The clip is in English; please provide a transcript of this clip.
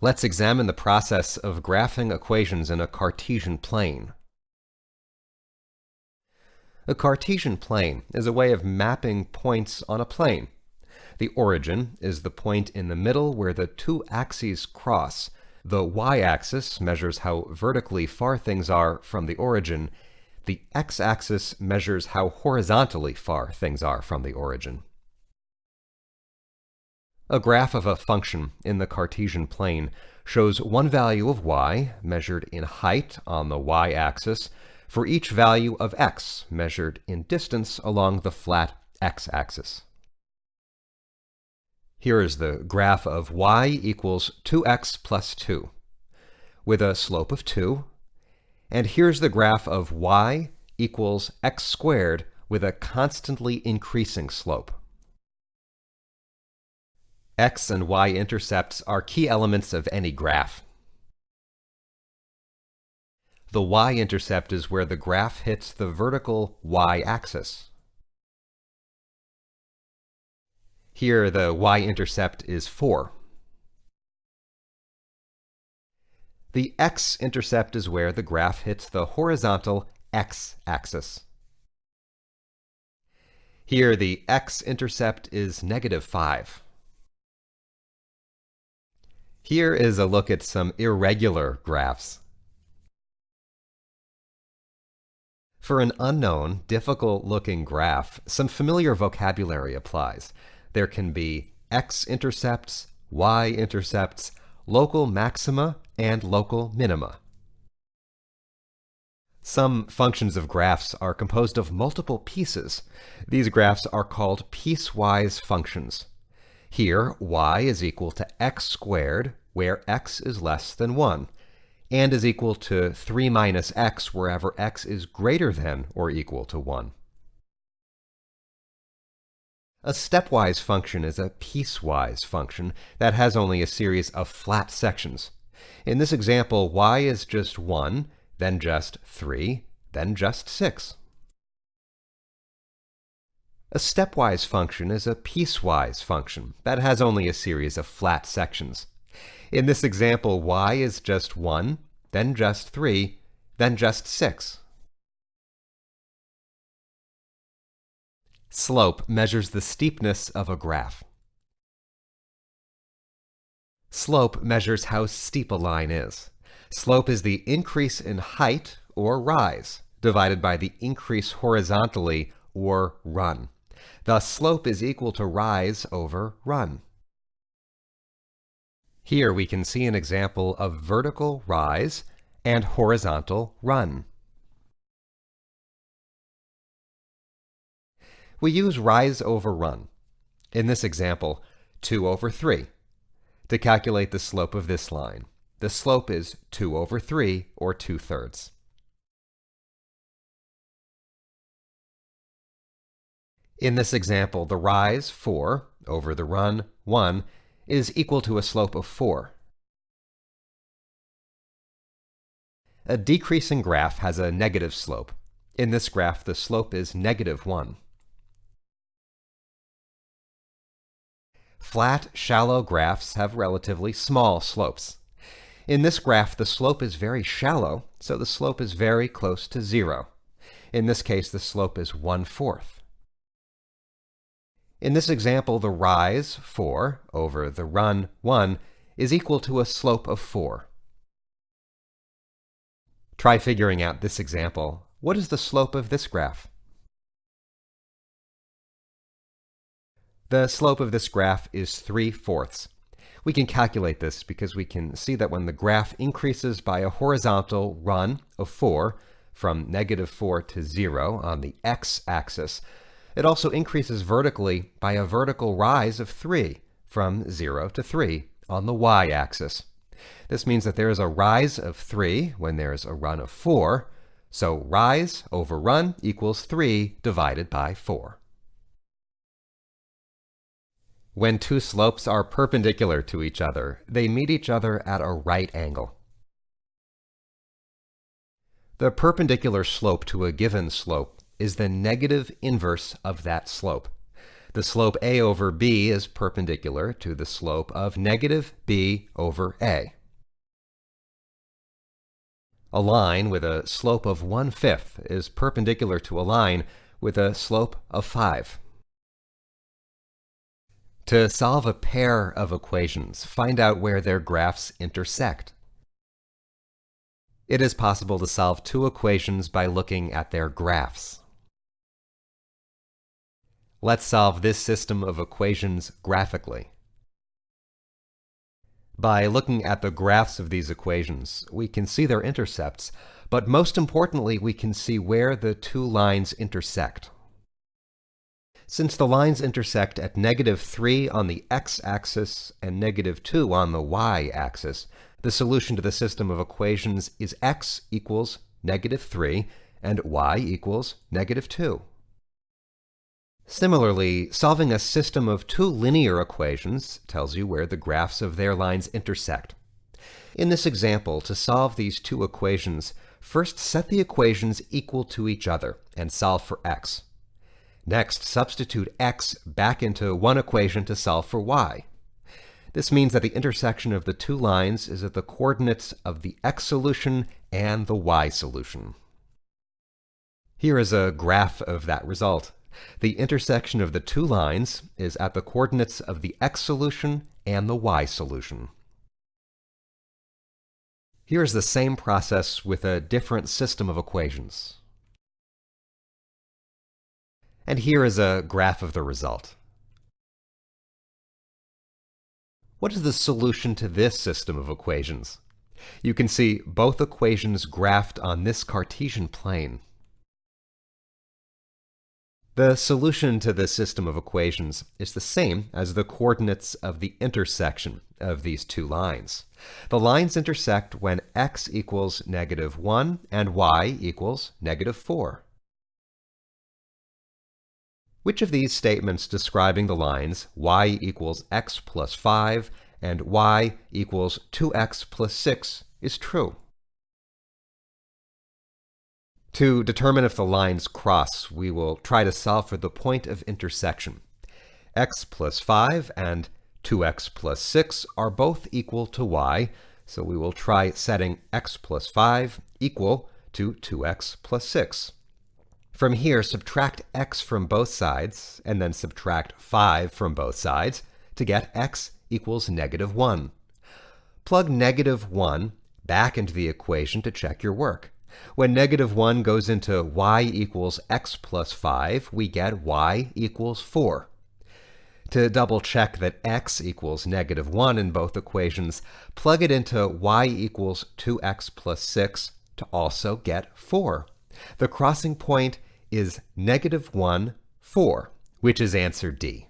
Let's examine the process of graphing equations in a Cartesian plane. A Cartesian plane is a way of mapping points on a plane. The origin is the point in the middle where the two axes cross. The y-axis measures how vertically far things are from the origin. The x-axis measures how horizontally far things are from the origin. A graph of a function in the Cartesian plane shows one value of y, measured in height on the y-axis, for each value of x, measured in distance along the flat x-axis. Here is the graph of y equals 2x plus 2, with a slope of 2, and here's the graph of y equals x squared with a constantly increasing slope. X and y intercepts are key elements of any graph. The y-intercept is where the graph hits the vertical y-axis. Here, the y-intercept is 4. The x-intercept is where the graph hits the horizontal x-axis. Here, the x-intercept is -5. Here is a look at some irregular graphs. For an unknown, difficult-looking graph, some familiar vocabulary applies. There can be x-intercepts, y-intercepts, local maxima, and local minima. Some functions of graphs are composed of multiple pieces. These graphs are called piecewise functions. Here, y is equal to x squared, where x is less than 1, and is equal to 3 minus x wherever x is greater than or equal to 1. A stepwise function is a piecewise function that has only a series of flat sections. In this example, y is just 1, then just 3, then just 6. A stepwise function is a piecewise function that has only a series of flat sections. In this example, y is just 1, then just 3, then just 6. Slope measures the steepness of a graph. Slope measures how steep a line is. Slope is the increase in height, or rise, divided by the increase horizontally, or run. Thus, slope is equal to rise over run. Here we can see an example of vertical rise and horizontal run. We use rise over run. In this example, 2 over 3. To calculate the slope of this line, the slope is 2 over 3, or 2/3. In this example, the rise, 4, over the run, 1, is equal to a slope of 4. A decreasing graph has a negative slope. In this graph, the slope is -1. Flat, shallow graphs have relatively small slopes. In this graph, the slope is very shallow, so the slope is very close to 0. In this case, the slope is 1/4. In this example, the rise, 4, over the run, 1, is equal to a slope of 4. Try figuring out this example. What is the slope of this graph? The slope of this graph is 3/4. We can calculate this because we can see that when the graph increases by a horizontal run of 4, from -4 to 0 on the x-axis, it also increases vertically by a vertical rise of 3, from 0 to 3 on the y-axis. This means that there is a rise of 3 when there is a run of 4, so rise over run equals 3 divided by 4. When two slopes are perpendicular to each other, they meet each other at a right angle. The perpendicular slope to a given slope is the negative inverse of that slope. The slope a over b is perpendicular to the slope of negative b over a. A line with a slope of 1/5 is perpendicular to a line with a slope of 5. To solve a pair of equations, find out where their graphs intersect. It is possible to solve two equations by looking at their graphs. Let's solve this system of equations graphically. By looking at the graphs of these equations, we can see their intercepts, but most importantly, we can see where the two lines intersect. Since the lines intersect at -3 on the x-axis and -2 on the y-axis, the solution to the system of equations is x equals -3 and y equals -2. Similarly, solving a system of two linear equations tells you where the graphs of their lines intersect. In this example, to solve these two equations, first set the equations equal to each other and solve for x. Next, substitute x back into one equation to solve for y. This means that the intersection of the two lines is at the coordinates of the x solution and the y solution. Here is a graph of that result. The intersection of the two lines is at the coordinates of the x solution and the y solution. Here is the same process with a different system of equations. And here is a graph of the result. What is the solution to this system of equations? You can see both equations graphed on this Cartesian plane. The solution to this system of equations is the same as the coordinates of the intersection of these two lines. The lines intersect when x equals -1 and y equals -4. Which of these statements describing the lines y equals x plus 5 and y equals 2x plus 6 is true? To determine if the lines cross, we will try to solve for the point of intersection. X plus 5 and 2x plus 6 are both equal to y, so we will try setting x plus 5 equal to 2x plus 6. From here, subtract x from both sides, and then subtract 5 from both sides to get x equals -1. Plug -1 back into the equation to check your work. When -1 goes into y equals x plus 5, we get y equals 4. To double check that x equals -1 in both equations, plug it into y equals 2x plus 6 to also get 4. The crossing point is -1, 4, which is answer D.